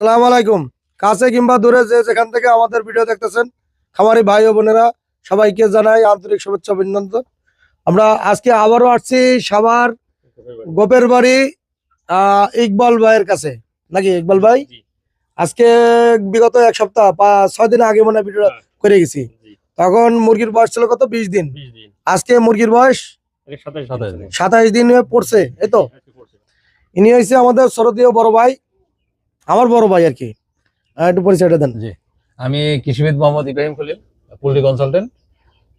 আসসালামু আলাইকুম। কাছে কিংবা দূরে যে যেখান থেকে আমাদের ভিডিও দেখতেছেন, খামারি ভাই ও বোনেরা সবাইকে জানাই আন্তরিক শুভেচ্ছা অভিনন্দন। আমরা আজকে আবারও আসছি সাভার গোপের বাড়ি ইকবাল ভাইয়ের কাছে, নাকি ইকবাল ভাই? আজকে বিগত এক সপ্তাহ 6 দিন আগে মনে ভিডিও করে গেছি, তখন মুরগির বয়স ছিল কত? 20 দিন। আজকে মুরগির বয়স 27 দিন পড়ছে, এই তো। ইনি হয়েছে আমাদের শরদীয় বড় ভাই, আমার বড় ভাই আর কি। একটু পরিচয়টা দেন। জি, আমি কৃষিবিদ মোহাম্মদ ইব্রাহিম খলিল, পোল্ট্রি কনসালটেন্ট।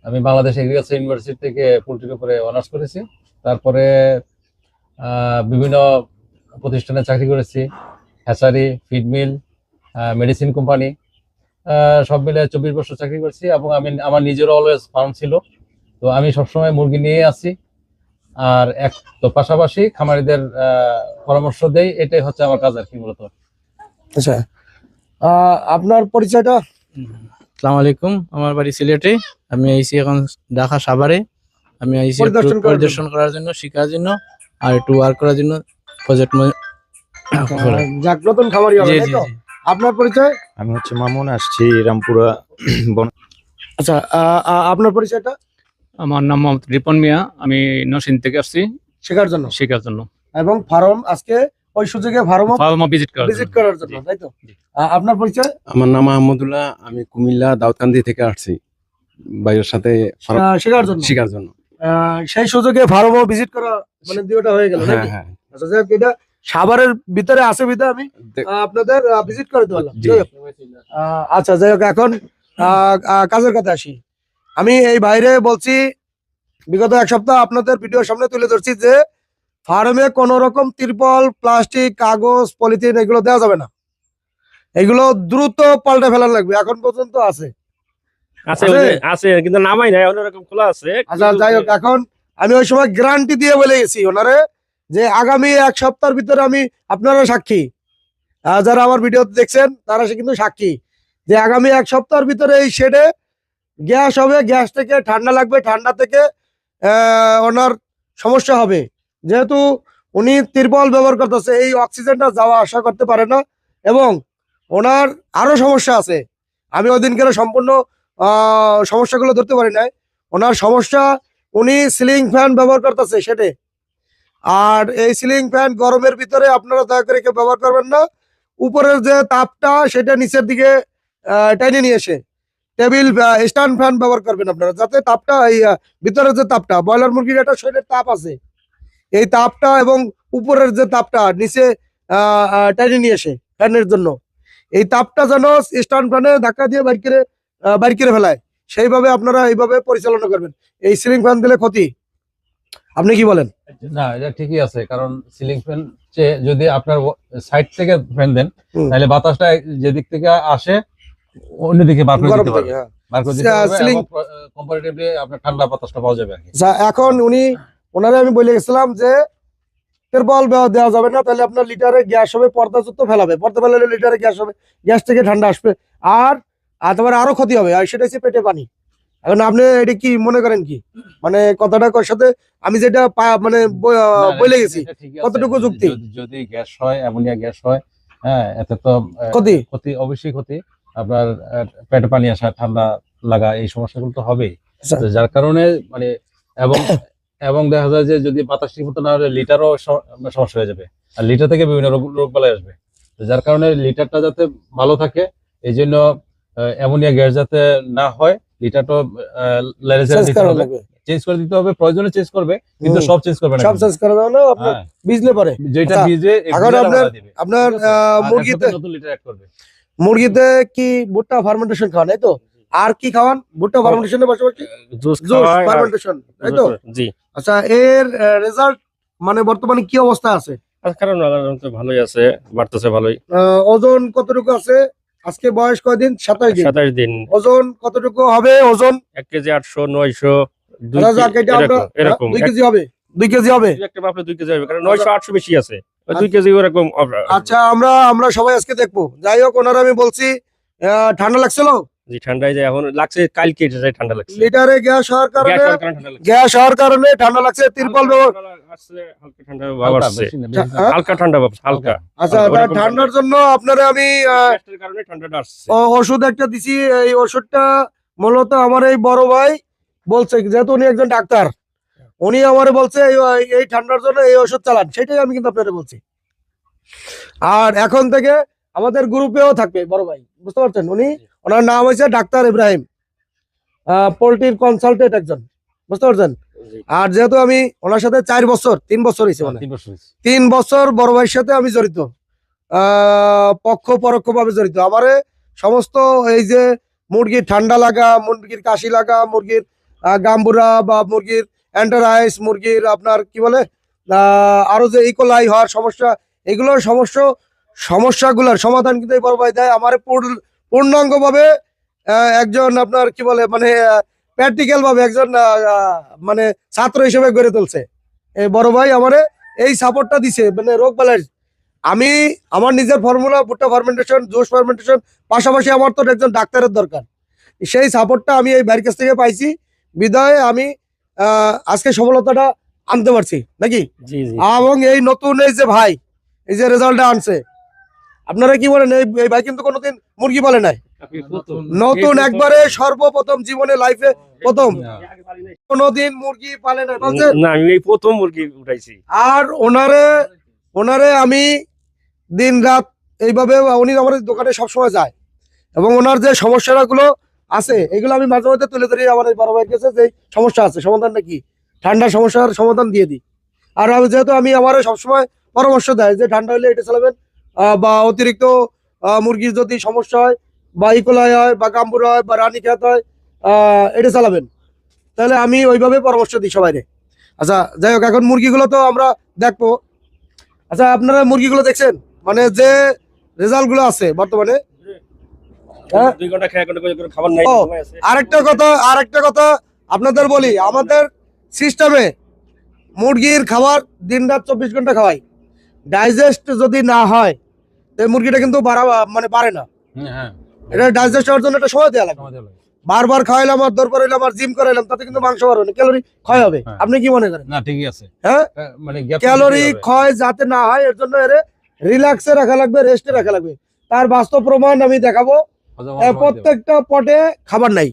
আমি বাংলাদেশ এগ্রিকালচার ইউনিভার্সিটি থেকে পোল্ট্রির উপরে অনার্স করেছি। তারপরে বিভিন্ন প্রতিষ্ঠানে চাকরি করেছি, hatchery, feed mill, medicine company, সব মিলে 24 বছর চাকরি করেছি। এবং আমার নিজেরও অলওয়েজ ফার্ম ছিল, তো আমি সবসময় মুরগি নিয়ে আছি। আর তো পাশাপাশি খামারিদের পরামর্শ দেই, এটাই হচ্ছে আমার কাজ আর কি মূলত। আচ্ছা, আপনার পরিচয়টা? আসসালামু আলাইকুম, আমার বাড়ি সিলেটে। আমি আইছি এখন ঢাকা সাভারে। আমি আইছি পরিদর্শন করার জন্য, শেখার জন্য, আর একটু ওয়ার্ক করার জন্য প্রজেক্ট। নতুন খামারি হবে, তাই তো? আপনার পরিচয়? আমি হচ্ছে মামুন, আসছি রামপুরা। আচ্ছা, আপনার পরিচয়টা? আমার নাম মোহাম্মদ রিপন মিয়া, আমি নরসিংদী থেকে আসছি শেখার জন্য। এবং ফার্ম আজকে ওই সুযোগে ফার্ম ভিজিট করার জন্য, তাই তো? আপনার পরিচয়? আমার নাম আহমদুল্লাহ, আমি কুমিল্লা দাউদকান্দি থেকে আসছি ভাইয়ের সাথে শেখার জন্য। সেই সুযোগে ফার্ম ভিজিট করা, মানে দুটোটা হয়ে গেল। হ্যাঁ হ্যাঁ। আচ্ছা, যাই হোক, এটা সাভারের ভিতরে আছে বিধা আমি আপনাদের ভিজিট করে দিলাম। আচ্ছা, যাই হোক, এখন কাজের কথা আসি। আমি এই বাইরে বলছি, বিগত এক সপ্তাহ আপনাদের ভিডিওর সামনে তুলে ধরছি যে ফার্মে কোন রকম তিরপল, প্লাস্টিক, কাগজ, পলিথিন এগুলো দেওয়া যাবে না। এগুলো দ্রুত পাল্টে ফেলার লাগবে। এখন পর্যন্ত আছে কিন্তু নামাই নাই, অন্যরকম খোলা আছে। আচ্ছা, যাই হোক, এখন আমি ওই সময় গ্যারান্টি দিয়ে বলে গেছি ওনারে যে আগামী এক সপ্তাহের ভিতরে আপনারা সাক্ষী, যারা আমার ভিডিও দেখছেন তারা কিন্তু সাক্ষী, যে আগামী এক সপ্তাহের ভিতরে এই শেডে গ্যাস হবে। গ্যাস থেকে ঠান্ডা লাগবে, ঠান্ডা থেকে ওনার সমস্যা হবে। যেহেতু উনি তিরপল ব্যবহার করতেছে, এই অক্সিজেনটা যাওয়া আসা করতে পারে না, এবং ওনার আরো সমস্যা আছে। আমি ওই দিনকে সম্পূর্ণ সমস্যাগুলো ধরতে পারি নাই। ওনার সমস্যা, উনি সিলিং ফ্যান ব্যবহার করতেছে সেটে। আর এই সিলিং ফ্যান গরমের ভিতরে আপনারা দয়া করে কেউ ব্যবহার করবেন না। উপরের যে তাপটা সেটা নিচের দিকে টেনে নিয়ে এসে টেবিল স্ট্যান্ড ফ্যান ব্যবহার করবেন আপনারা, যাতে তাপটা এই ভিতরের যে তাপটা, ব্রয়লার মুরগির একটা শরীরের তাপ আছে, এই তাপটা এবং উপরের যে তাপটা নিচে টেনে নিয়ে এসে ফ্যানের জন্য এই তাপটা যেন স্ট্যান্ড ফ্যানে ধাক্কা দিয়ে বাইর করে ফেলায়, সেইভাবে আপনারা এইভাবে পরিচালনা করবেন। এই সিলিং ফ্যান দিলে ক্ষতি, আপনি কি বলেন? না, এটা ঠিকই আছে, কারণ সিলিং ফ্যান যদি আপনার সাইড থেকে ফ্যান দেন, তাহলে বাতাসটা যেদিক থেকে আসে অন্যদিকে বার করে দিতে পারবে। কম্পারেটিভলি আপনার ঠান্ডা বাতাসটা পাওয়া যাবে। এখন ওনারে আমি বলে গেছিলাম যে তিরপল দেওয়া যাবে না, তাহলে আপনার লিটারে গ্যাস হবে, পর্দা যুক্ত ফেলাবে, পর্দা ফেলালে লিটারে গ্যাস হবে, গ্যাস থেকে ঠান্ডা আসবে, আর তোমার আরো ক্ষতি হবে, আর সেটা হচ্ছে পেটে পানি। এখন আপনি এটা কি মনে করেন, কি মানে কথাটার সাথে আমি যেটা মানে বলে গেছি কতটুকু যুক্তি? যদি গ্যাস হয়, অ্যামোনিয়া গ্যাস হয়, হ্যাঁ, এতে তো ক্ষতি, অবশ্যই ক্ষতি। আপনার পেটে পানি আসা, ঠান্ডা লাগা, এই সমস্যাগুলো তো হবেই। যার কারণে মানে এবং দেখা যায় যে যদি বাতাস ঠিক মতো না হলে লিটারও সমস্যা হয়ে যাবে, আর লিটার থেকে বিভিন্ন রোগ বালাই আসবে। যার কারণে লিটারটা যাতে ভালো থাকে, এই জন্য অ্যামোনিয়া গ্যাস যাতে না হয়, লিটারটা চেঞ্জ করে দিতে হবে। প্রয়োজনে চেঞ্জ করবে, কিন্তু সব চেঞ্জ করবে না, সব চেঞ্জ করে দাও না, আপনার ভিজলে পরে যেটা ভিজে এখন আপনার মুরগিতে নতুন লিটার অ্যাড করবে। মুরগিতে কি ভুট্টা ফার্মেন্টেশন খাওয়ান, এই তো? আর কি খাওয়ান ভুট্টা ফার্মেন্টেশনের পাশাপাশি? জুস ফার্মেন্টেশন, তাই তো? জি। আচ্ছা, এর রেজাল্ট মানে বর্তমানে কি অবস্থা আছে? কারণ ভালোই আছে, বাড়তেছে ভালোই। ওজন কতটুকু আছে? আজকে বয়স কয়দিন? 27 দিন। ওজন কতটুকু হবে? ওজন 1 কেজি 800, 900, 2 কেজি হবে। 2 কেজি হবে, একটা মাপলে 2 কেজি হবে, কারণ 900 800 বেশি আছে, 2 কেজি ওরকম। আচ্ছা, আমরা সবাই আজকে দেখবো। যাই হোক, ওনারা আমি বলছি ঠান্ডা লাগছিল, জি ঠান্ডায় যায় এখন লাগছে, কালকে এটা যায় ঠান্ডা লাগছে। লিটারে গ্যাস হওয়ার কারণে গ্যাস হওয়ার কারণে ঠান্ডা লাগছে। গ্যাস হওয়ার কারণে ঠান্ডা লাগছে, তিরপল ব্যবহার আসছে, হালকা ঠান্ডা ভাব হালকা, আসছে। বেশি না, বেশি না। হ্যাঁ? হালকা ঠান্ডা ভাব, হালকা। আচ্ছা ওরকম ঠান্ডার জন্য আপনারা আমি গ্যাসের কারণে ঠান্ডাটা আসছে। ওষুধ একটা দিছি। এই ওষুধটা মূলত আমার এই বড় ভাই বলছে, যেহেতু উনি একজন ডাক্তার, উনি আমারে বলছে এই ঠান্ডার জন্য এই ওষুধ চালান, সেটাই আমি কিন্তু আপনারা বলছি। আর এখন থেকে আমাদের গ্রুপেও থাকবে বড় ভাই, বুঝতে পারছেন? ওনার নাম হয়েছে ডাক্তার ইব্রাহিম, পোল্ট্রির কনসালটেন্ট একজন, বুঝতে পারছেন? আর যেহেতু আমি ওনার সাথে 3 বছর হয়েছে, মানে 3 বছর হয়েছে। 3 বছর বড় ভাইয়ের সাথে আমি জড়িত, পক্ষ পরোক্ষ ভাবে জড়িত। আমারে সমস্ত এই যে মুরগির ঠান্ডা লাগা, মুরগির কাশি লাগা, মুরগির গাম্বুরা বা মুরগির অ্যান্টারাইস, মুরগির আপনার কি বলে আরো যে ইকোলাই হওয়ার সমস্যা, এগুলোর সমস্যাগুলোর সমাধান কিন্তু এই বড় ভাই দেয়। আমার পূর্ণাঙ্গ ভাবে একজন আপনার কি বলে মানে প্র্যাকটিক্যাল ভাবে একজন মানে ছাত্র হিসেবে গড়ে তুলছে এই বড় ভাই। আমারে এই সাপোর্টটা দিছে, মানে রোগ বালাই। আমি আমার নিজের ফর্মুলা ভুট্টা ফার্মেন্টেশন, জুস ফার্মেন্টেশন, পাশাপাশি আমার তো একজন ডাক্তারের দরকার। সেই সাপোর্টটা আমি এই ভাইয়ের কাছ থেকে পাইছি বিদায় আমি আজকে সফলতাটা আনতে পারছি নাকি। জি জি। এবং এই নতুন এই যে ভাই এই যে রেজাল্টটা আনছে, আপনারা কি বলেন? এই ভাই কিন্তু কোনোদিন মুরগি পালে নাই, নতুন একবারে সর্বপ্রথম জীবনে লাইফে প্রথম, কোনোদিন মুরগি পালে নাই বলছে। না, আমি এই প্রথম মুরগি উঠাইছি। আর ওনারে আমি দিন রাত এইভাবে, উনি আমাদের দোকানে সবসময় যায় এবং ওনার যে সমস্যাগুলো আছে এগুলো আমি মাঝে মাঝে তুলে ধরি আমার এই বড় ভাইয়ের কাছে, যে সমস্যা আছে সমাধানটা কি, ঠান্ডার সমস্যার সমাধান দিয়ে দিই। আর আমি যেহেতু আমার সবসময় পরামর্শ দেয় যে ঠান্ডা হলে এটা চালাবেন, বা অতিরিক্ত মুরগির যদি সমস্যা হয় বা ইকোলাই হয় বা গাম্বুর হয় বা রানী খেত হয়, এটা চালাবেন, তাহলে আমি ওইভাবে পরামর্শ দিই সবাইরে। আচ্ছা যাই হোক, এখন মুরগিগুলো তো আমরা দেখবো। আচ্ছা আপনারা মুরগিগুলো দেখছেন, মানে যে রেজাল্ট গুলো আছে বর্তমানে। হ্যাঁ? 2 ঘন্টা খেয়ে কোনো খাবার নাই, ও, ঘুমাই আছে। আরেকটা কথা আপনাদের বলি, আমাদের সিস্টেমে মুরগির খাবার দিন রাত 24 ঘন্টা খাওয়াই। ডাইজেস্ট যদি না হয় তো মুরগিটা কিন্তু পারে না। হ্যাঁ, এটা ডাইজেস্ট হওয়ার জন্য একটা সময় দেওয়া লাগে। আমাদের লাগে। বারবার খাওয়াইলাম আর দরবার হইলাম আর জিম করাইলাম, তাতে কিন্তু মাংস বাড়বে না, ক্যালোরি ক্ষয় হবে। হ্যাঁ। আপনি কি মনে করেন? না, ঠিকই আছে। হ্যাঁ, মানে gap তো ক্যালোরি দিতেই হবে। ক্ষয় যাতে না হয় এর জন্য এর রিল্যাক্সে রাখা লাগবে, রেস্টে রাখা লাগবে। তার বাস্তব প্রমাণ আমি দেখাবো। হজম হওয়ার সময় দিতে হবে। প্রত্যেকটা পটে খাবার নাই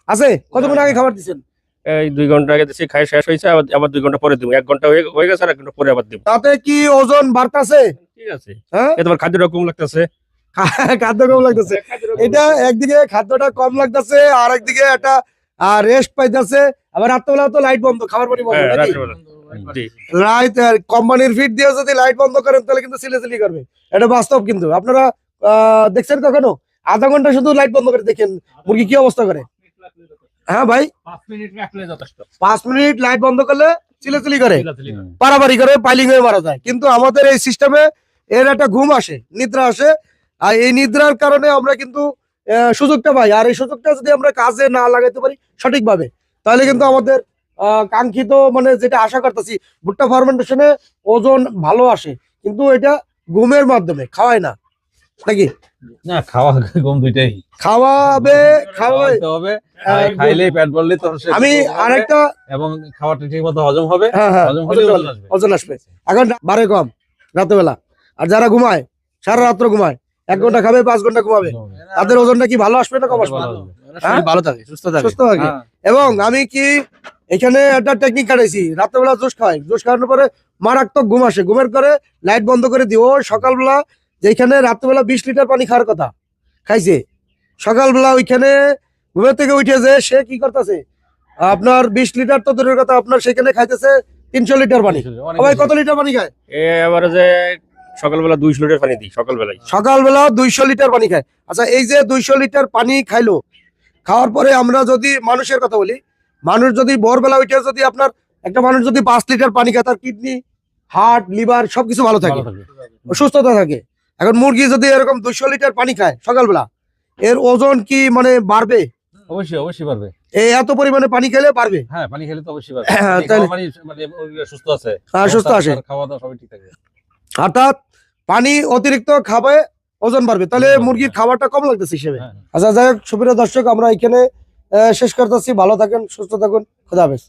আছে। কতক্ষণ আগে খাবার দিচ্ছেন? এই 2 ঘন্টা আগে দিছি, খাই শেষ হয়েছে, আবার 2 ঘন্টা পরে দিব। 1 ঘন্টা হয়ে গেছে, আর 1 ঘন্টা পরে আবার দিব। তাতে কি ওজন বাড়তাছে? ঠিক আছে। হ্যাঁ, এ তোমার খাদ্যটা কম লাগতেছে। খাদ্য কম লাগতেছে। এটা একদিকে খাদ্যটা কম লাগতেছে, আর একদিকে একটা রেস্ট পাইতেছে। আবার রাত্রেবেলা তো লাইট বন্ধ, খাবার পানি বন্ধ হ্যাঁ, নাকি? রাত্রেবেলা। জি। রাইট, কোম্পানির ফিট দিয়ে যদি লাইট বন্ধ করেন তাহলে কিন্তু সিলেসিলি করবে। এটা বাস্তব। কিন্তু আপনারা দেখছেন কখনো আধা ঘন্টা শুধু লাইট বন্ধ করে দেখেন মুরগি কি অবস্থা করে? হ্যাঁ ভাই, 5 মিনিট রাখলে যথেষ্ট। 5 মিনিট লাইট বন্ধ করলে চিলেচিলি করে, হুম। পারাপারি করে, পাইলিং হয়ে মারা যায়। কিন্তু আমাদের এই সিস্টেমে এর একটা ঘুম আসে, নিদ্রা আসে। আর এই নিদ্রার কারণে আমরা কিন্তু সুযোগটা পাই। আর এই সুযোগটা যদি আমরা কাজে না লাগাইতে পারি সঠিকভাবে, তাহলে কিন্তু আমাদের কাঙ্ক্ষিত মানে যেটা আশা করতেছি, ভুট্টা ফার্মেন্টেশনে ওজন ভালো আসে, কিন্তু এটা ঘুমের মাধ্যমে, খাওয়ায় না নাকি? না, খাওয়া ঘুম দুইটাই খাওয়াবে খাওয়াইতে হবে। হ্যাঁ, খাইলে পেট ভরলে তখন সে আমি ঘুম হবে আরেকটা এবং খাবারটা ঠিক মতো হজম হবে। হ্যাঁ হজম হলে ওজন আসবে। ওজন আসবে। এখন বারে কম রাতেবেলা, আর যারা ঘুমায় সারা রাত্র ঘুমায়, 1 ঘন্টা খাবে 5 ঘন্টা ঘুমাবে, তাদের ওজনটা কি ভালো আসবে না কম আসবে? ভালো আসবে। শরীর ভালো থাকে, সুস্থ থাকে। সুস্থ থাকে। হ্যাঁ। এবং আমি কি এখানে একটা টেকনিক কাটাইছি, রাত্রেবেলা জুস খাই, জুস খাওয়ানোর পরে মারাত্মক ঘুম আসে, ঘুমের করে লাইট বন্ধ করে দিও। সকালবেলা যেখানে রাত্রেবেলা 20 লিটার পানি খাওয়ার কথা খাইছে, সকালবেলা ওইখানে ঘুমের থেকে উঠে যে সে কি করতেছে, আপনার 20 লিটার তো দূরের কথা, আপনার সেখানে খাইতেছে 300 লিটার পানি। অনেক সবাই বেশি। কত লিটার পানি খায়? এবারে যে সকালবেলা 200 লিটার পানি দিই সকালবেলায়। সকালবেলা 200 লিটার পানি খায়। আচ্ছা, এই যে 200 লিটার পানি খাইলো, খাওয়ার পরে আমরা যদি মানুষের কথা বলি, মানুষ যদি ভোরবেলা উঠে যদি আপনার একটা মানুষ যদি 5 লিটার পানি খায়, তার কিডনি, হার্ট, লিভার সবকিছু ভালো থাকে, ভালো থাকবে। সুস্থতা থাকে। এখন মুরগি যদি এরকম 200 লিটার পানি খায় সকালবেলা, এর ওজন কি মানে বাড়বে? অবশ্যই অবশ্যই পারবে। এই এত পরিমাণে পানি খেলে বাড়বে। হ্যাঁ, পানি খেলে তো অবশ্যই পারবে। হ্যাঁ, পানি তাহলে- খাওয়া মানে ওগুলো সুস্থ আছে। হ্যাঁ, সুস্থ আছে। খাওয়া দাওয়া সবই ঠিক থাকে। অর্থাৎ পানি অতিরিক্ত খাবে, ওজন বাড়বে, তাহলে ওজন বাড়বে, মুরগির হ্যাঁ। খাবারটা কম লাগতেছে হিসেবে। হ্যাঁ। আচ্ছা যাই হোক, সুপ্রিয় দর্শক, আমরা এখানে শেষ করতেছি। ভালো থাকেন, সুস্থ থাকুন, খোদা হাফেজ।